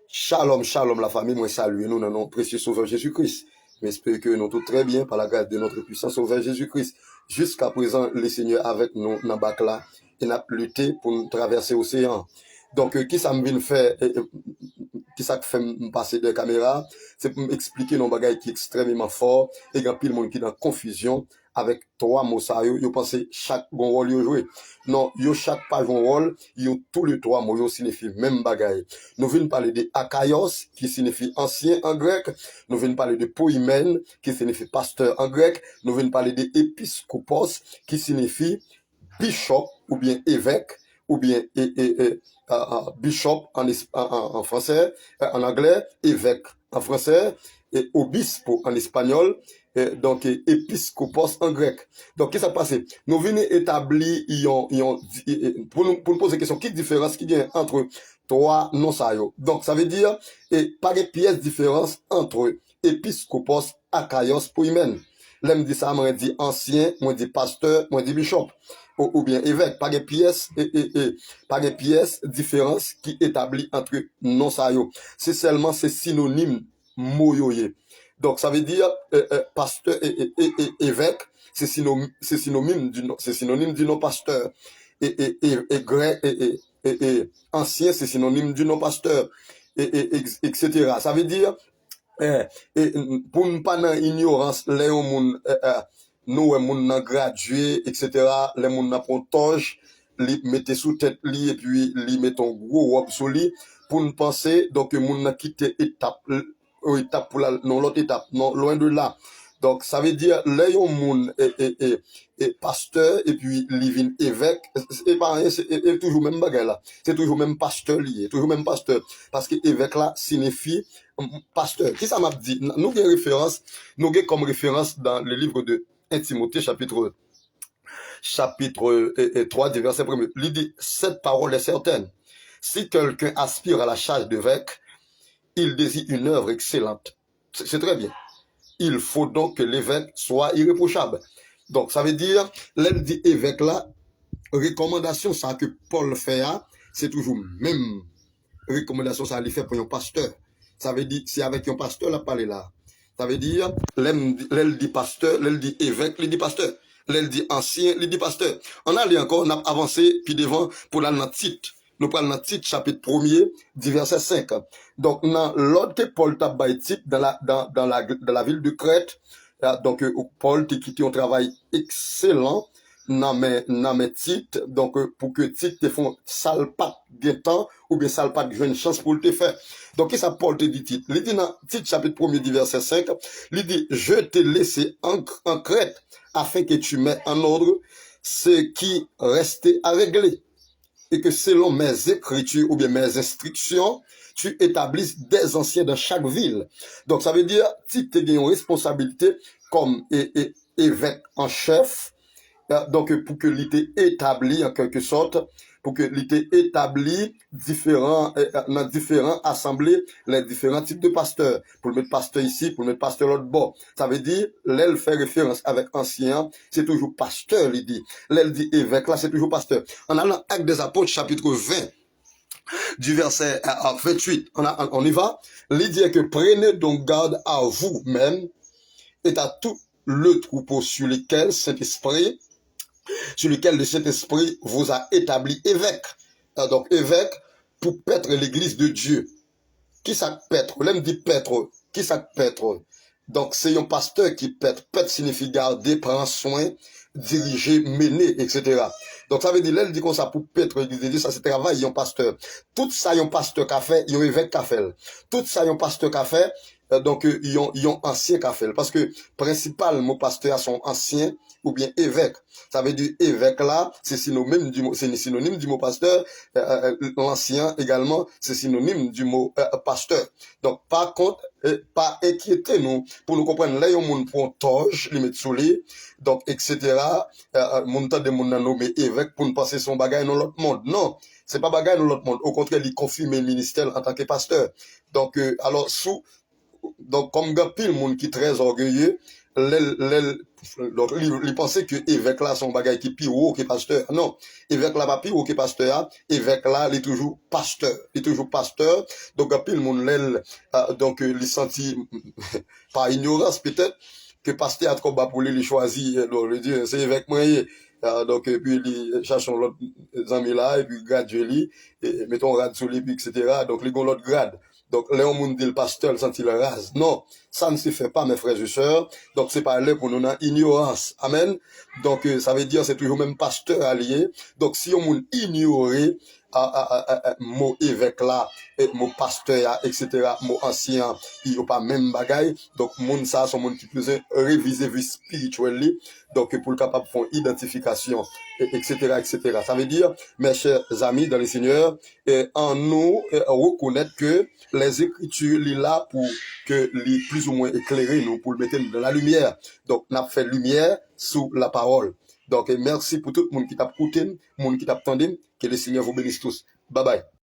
Shalom, shalom la famille, moi salue nous dans notre précieux Sauveur Jésus-Christ. J'espère que nous tout très bien par la grâce de notre puissant Sauveur Jésus-Christ. Jusqu'à présent, le Seigneur avec nous dans bac là et n'a lutté pour nous traverser l'océan. Donc, qui ça me vient faire, qui ça fait me passer de caméra, c'est pour m'expliquer nos bagages qui est extrêmement fort et grand pile monde qui est dans confusion avec trois mots ça yo pense chaque bon rôle yo joué. Non, yo chaque page bon rôle, yo tous les trois mots yo signifie même bagaille. Nous venons parler de akaios qui signifie ancien en grec, nous venons parler de poimen qui signifie pasteur en grec, nous venons parler de episkopos qui signifie bishop ou bien évêque ou bien bishop en français, en anglais, évêque en français, et obispo en espagnol, donc épiscopos en grec. Donc, qu'est-ce qui s'est passé? Nous venons établir, pour nous poser la question, quelle différence qu'il y a entre trois noms ça yo? Donc, ça veut dire, pas de pièces différence entre épiscopos, akaios, poimen. Là, me dit ça, moi dit ancien, moi dit pasteur, moi dit bishop. Ou bien évêque, pas de pièces pas de pièces différence qui établit entre non ça yo. C'est seulement ces synonymes moyoye. Donc ça veut dire pasteur et évêque, c'est synonyme du nom pasteur et grec et ancien c'est synonyme du nom pasteur etc. Ça veut dire pour ne pas dans ignorance les moun nous moun nan gradué etc. les moun nan pontage li mettez sous tête li et puis li mettons gros robe sous li pour ne penser donc moun nan quitter étape pour la non l'autre étape non loin de là. Donc ça veut dire les moun et pasteur et puis living évêque et pas rien c'est toujours même bagarre là, c'est toujours même pasteur lié, toujours même pasteur parce que évêque là signifie pasteur. Qui ça m'a dit? Nous avons référence, nous avons comme référence dans le livre de 1 Timothée chapitre 3 du verset 1er. Il dit, cette parole est certaine. Si quelqu'un aspire à la charge d'évêque, il désire une œuvre excellente. C'est très bien. Il faut donc que l'évêque soit irréprochable. Donc, ça veut dire, l'aide dit évêque là, recommandation ça que Paul fait, c'est toujours même recommandation ça lui fait pour un pasteur. Ça veut dire, c'est avec un pasteur la parler là. Ça veut dire, l'aile dit pasteur, l'aile dit évêque, l'aile dit pasteur. L'aile dit ancien, l'aile dit pasteur. On a lu encore, on a avancé, puis devant, pour la notre titre. Nous prenons notre titre, chapitre 1er, du verset 5. Donc, dans l'ordre que Paul t'a bâti dans la ville de Crète, donc, Paul t'a quitté un travail excellent, dans mes titres, donc, pour que titres te font salpat de temps, ou bien salpat de une chance pour te faire. Donc, qu'est-ce que Paul te dit titre? Il dit dans titre chapitre 1er du verset 5, il dit, je t'ai laissé en Crète, afin que tu mettes en ordre ce qui restait à régler. Et que selon mes écritures ou bien mes instructions, tu établisses des anciens dans chaque ville. Donc, ça veut dire, si tu as une responsabilité comme évêque en chef, donc pour que l'ité établi en quelque sorte, pour que l'ité établi dans différents assemblées, les différents types de pasteurs. Pour le mettre pasteur ici, pour le mettre pasteur l'autre bord. Ça veut dire, l'aile fait référence avec ancien, c'est toujours pasteur, il dit. L'aile dit évêque, là, c'est toujours pasteur. En allant Actes des Apôtres, chapitre 20, du verset 28, on y va. Il dit que prenez donc garde à vous-même et à tout le troupeau sur lequel le Saint-Esprit vous a établi évêque. Donc, évêque, pour paître l'église de Dieu. Qui ça paître? L'homme dit paître. Qui ça paître? Donc, c'est un pasteur qui paître. Paître signifie garder, prendre soin, diriger, mener, etc. Donc, ça veut dire, là, il dit comme ça, pour paître l'église de Dieu, ça c'est travail, il y a un pasteur. Tout ça, il y a un pasteur qu'a fait, il y a un évêque qu'a fait. Tout ça, il y a un pasteur qu'a fait, donc, il y a un ancien qu'a fait. Parce que, principal, mot pasteur, sont anciens, ou bien évêque. Ça veut dire évêque là, c'est synonyme du mot pasteur. L'ancien également, c'est synonyme du mot pasteur. Donc, par contre, pas inquiéter nous pour nous comprendre là, on moun prend toge, les mettre sous lit, donc etc. Moun tande moun nan nommé évêque pour nous passer son bagage dans l'autre monde. Non, c'est pas bagage dans l'autre monde. Au contraire, il confirme le ministère en tant que pasteur. Donc, alors donc comme pile monde qui est très orgueilleux. donc, il pensait que évêque là, son bagage qui pire haut que pasteur. Non, évêque là, pas pire haut que pasteur. Évêque là, il est toujours pasteur. Il est toujours pasteur. Donc, à pile, mon l'aile, donc, il senti, par ignorance, peut-être, que pasteur a trop bas pour lui, il choisit, donc, le Dieu, c'est évêque moyen. Donc, et puis, il cherche l'autre ami là, et puis, grade joli, et mettons, grade sous lui, puis, etc. Donc, il y a l'autre grade. Donc, Léon Moun dit le pasteur, le senti le rase. Non, ça ne se fait pas, mes frères et sœurs. Donc, c'est pas là pour nous dans ignorance. Amen. Donc, ça veut dire, c'est toujours même pasteur allié. Donc, si on moun ignorer, mot évêque là, et mot pasteur, etc., mot ancien, il n'y a pas même bagaille. Donc, moun ça, son moun qui plus réviser vie spirituelle. Donc, pour le capable de faire identification, etc., etc. Ça veut dire, mes chers amis dans le Seigneur, en nous, reconnaître que les Écritures, il est là pour que les plus ou moins éclairer nous, pour le mettre dans la lumière. Donc, on a fait lumière sous la parole. Donc, merci pour tout le monde qui t'a écouté, le monde qui t'a entendu. Que le Seigneur vous bénisse tous. Bye bye.